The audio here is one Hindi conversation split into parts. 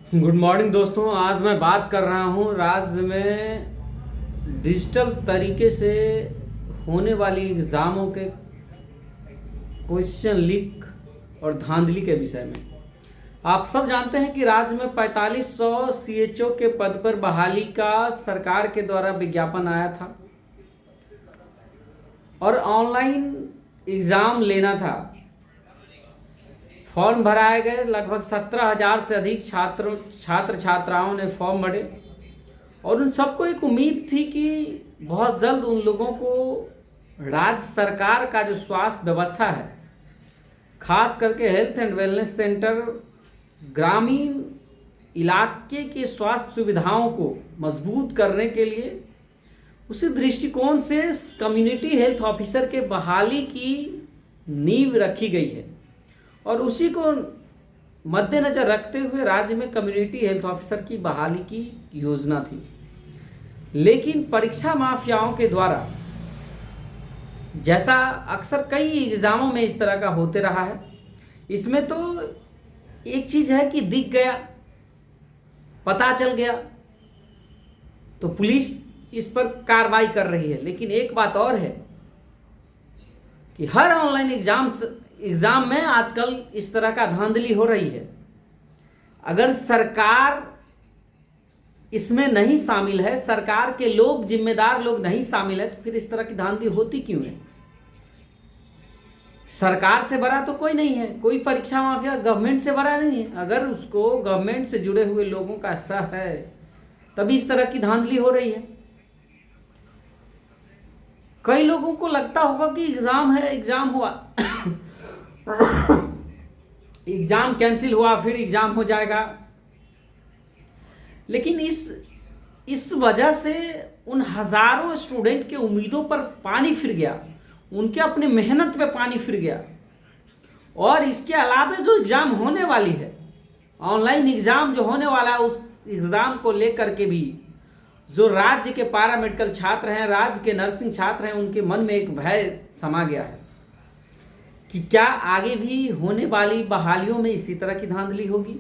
गुड मॉर्निंग दोस्तों। आज मैं बात कर रहा हूँ राज्य में डिजिटल तरीके से होने वाली एग्ज़ामों के क्वेश्चन लीक और धांधली के विषय में। आप सब जानते हैं कि राज्य में 4500 सीएचओ के पद पर बहाली का सरकार के द्वारा विज्ञापन आया था और ऑनलाइन एग्ज़ाम लेना था। फॉर्म भराए गए, लगभग 17,000 से अधिक छात्र छात्राओं ने फॉर्म भरे और उन सबको एक उम्मीद थी कि बहुत जल्द उन लोगों को राज्य सरकार का जो स्वास्थ्य व्यवस्था है, खास करके हेल्थ एंड वेलनेस सेंटर, ग्रामीण इलाके के स्वास्थ्य सुविधाओं को मजबूत करने के लिए उसी दृष्टिकोण से कम्युनिटी हेल्थ ऑफिसर के बहाली की नींव रखी गई है और उसी को मद्देनजर रखते हुए राज्य में कम्युनिटी हेल्थ ऑफिसर की बहाली की योजना थी। लेकिन परीक्षा माफियाओं के द्वारा, जैसा अक्सर कई एग्जामों में इस तरह का होते रहा है, इसमें तो एक चीज है कि दिख गया, पता चल गया तो पुलिस इस पर कार्रवाई कर रही है। लेकिन एक बात और है कि हर ऑनलाइन एग्जाम में आजकल इस तरह का धांधली हो रही है। अगर सरकार इसमें नहीं शामिल है, सरकार के लोग, जिम्मेदार लोग नहीं शामिल है, तो फिर इस तरह की धांधली होती क्यों है? सरकार से बड़ा तो कोई नहीं है, कोई परीक्षा माफिया गवर्नमेंट से बड़ा नहीं है। अगर उसको गवर्नमेंट से जुड़े हुए लोगों का सह है तभी इस तरह की धांधली हो रही है। कई लोगों को लगता होगा कि एग्जाम है, एग्जाम हुआ एग्जाम कैंसिल हुआ, फिर एग्जाम हो जाएगा। लेकिन इस वजह से उन हजारों स्टूडेंट के उम्मीदों पर पानी फिर गया, उनके अपने मेहनत पे पानी फिर गया। और इसके अलावा जो एग्जाम होने वाली है, ऑनलाइन एग्जाम जो होने वाला है, उस एग्जाम को लेकर के भी जो राज्य के पैरामेडिकल छात्र हैं, राज्य के नर्सिंग छात्र हैं, उनके मन में एक भय समा गया है कि क्या आगे भी होने वाली बहालियों में इसी तरह की धांधली होगी?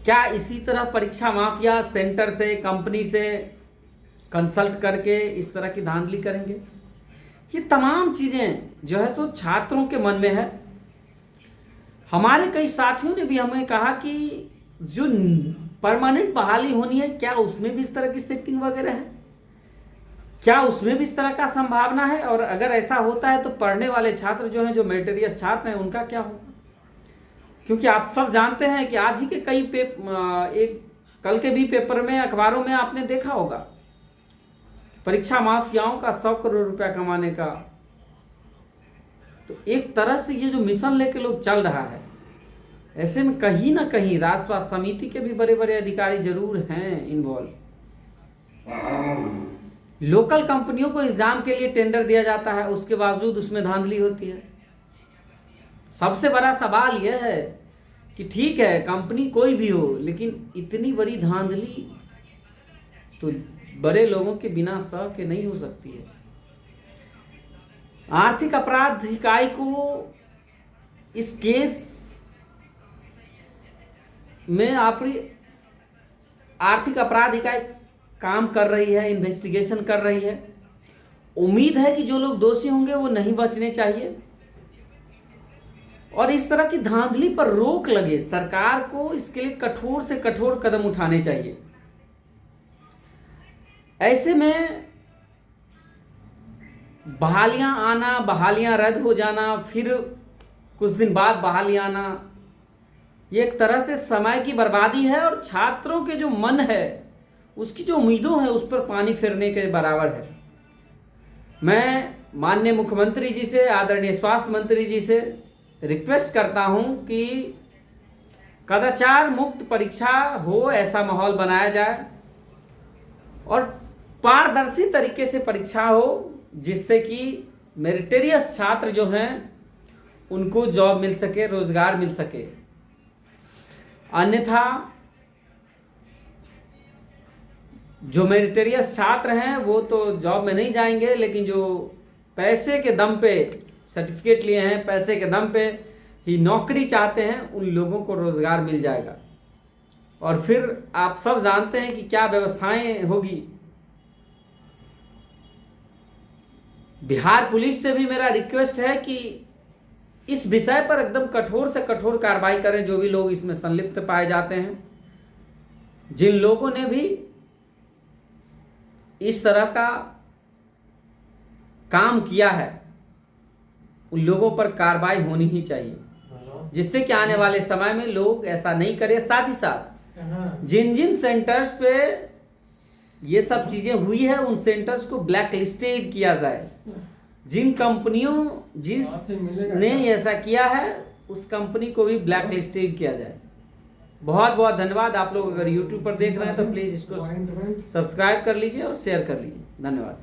क्या इसी तरह परीक्षा माफिया सेंटर से, कंपनी से कंसल्ट करके इस तरह की धांधली करेंगे? ये तमाम चीजें जो है सो छात्रों के मन में है। हमारे कई साथियों ने भी हमें कहा कि जो परमानेंट बहाली होनी है, क्या उसमें भी इस तरह की सेटिंग वगैरह है? क्या उसमें भी इस तरह का संभावना है? और अगर ऐसा होता है तो पढ़ने वाले छात्र जो हैं, जो मेरिटोरियस छात्र हैं, उनका क्या होगा? क्योंकि आप सब जानते हैं कि आज ही के कल के भी पेपर में, अखबारों में आपने देखा होगा, परीक्षा माफियाओं का 100 करोड़ रुपया कमाने का। तो एक तरह से ये जो मिशन लेके लोग चल रहा है, ऐसे में कहीं ना कहीं राज्य स्वास्थ्य समिति के भी बड़े बड़े अधिकारी जरूर हैं इन्वॉल्व। लोकल कंपनियों को एग्जाम के लिए टेंडर दिया जाता है, उसके बावजूद उसमें धांधली होती है। सबसे बड़ा सवाल यह है कि ठीक है, कंपनी कोई भी हो, लेकिन इतनी बड़ी धांधली तो बड़े लोगों के बिना सह के नहीं हो सकती है। आर्थिक अपराध इकाई को इस केस में आर्थिक अपराध इकाई काम कर रही है, इन्वेस्टिगेशन कर रही है। उम्मीद है कि जो लोग दोषी होंगे वो नहीं बचने चाहिए और इस तरह की धांधली पर रोक लगे। सरकार को इसके लिए कठोर से कठोर कदम उठाने चाहिए। ऐसे में बहालियां आना, बहालियां रद्द हो जाना, फिर कुछ दिन बाद बहालियां आना, ये एक तरह से समय की बर्बादी है और छात्रों के जो मन है, उसकी जो उम्मीदों है, उस पर पानी फिरने के बराबर है। मैं माननीय मुख्यमंत्री जी से, आदरणीय स्वास्थ्य मंत्री जी से रिक्वेस्ट करता हूं कि कदाचार मुक्त परीक्षा हो, ऐसा माहौल बनाया जाए और पारदर्शी तरीके से परीक्षा हो, जिससे कि मेरिटोरियस छात्र जो हैं उनको जॉब मिल सके, रोजगार मिल सके। अन्यथा जो मेरिटोरियस छात्र हैं वो तो जॉब में नहीं जाएंगे, लेकिन जो पैसे के दम पे सर्टिफिकेट लिए हैं, पैसे के दम पे ही नौकरी चाहते हैं, उन लोगों को रोजगार मिल जाएगा। और फिर आप सब जानते हैं कि क्या व्यवस्थाएं होगी। बिहार पुलिस से भी मेरा रिक्वेस्ट है कि इस विषय पर एकदम कठोर से कठोर कार्रवाई करें, जो भी लोग इसमें संलिप्त पाए जाते हैं। जिन लोगों ने भी इस तरह का काम किया है उन लोगों पर कार्रवाई होनी ही चाहिए, जिससे कि आने वाले समय में लोग ऐसा नहीं करें। साथ ही साथ जिन जिन सेंटर्स पे ये सब चीजें हुई है उन सेंटर्स को ब्लैक लिस्टेड किया जाए। जिन कंपनियों ने ऐसा किया है उस कंपनी को भी ब्लैक लिस्टेड किया जाए। बहुत बहुत धन्यवाद। आप लोग अगर YouTube पर देख रहे हैं तो प्लीज इसको सब्सक्राइब कर लीजिए और शेयर कर लीजिए। धन्यवाद।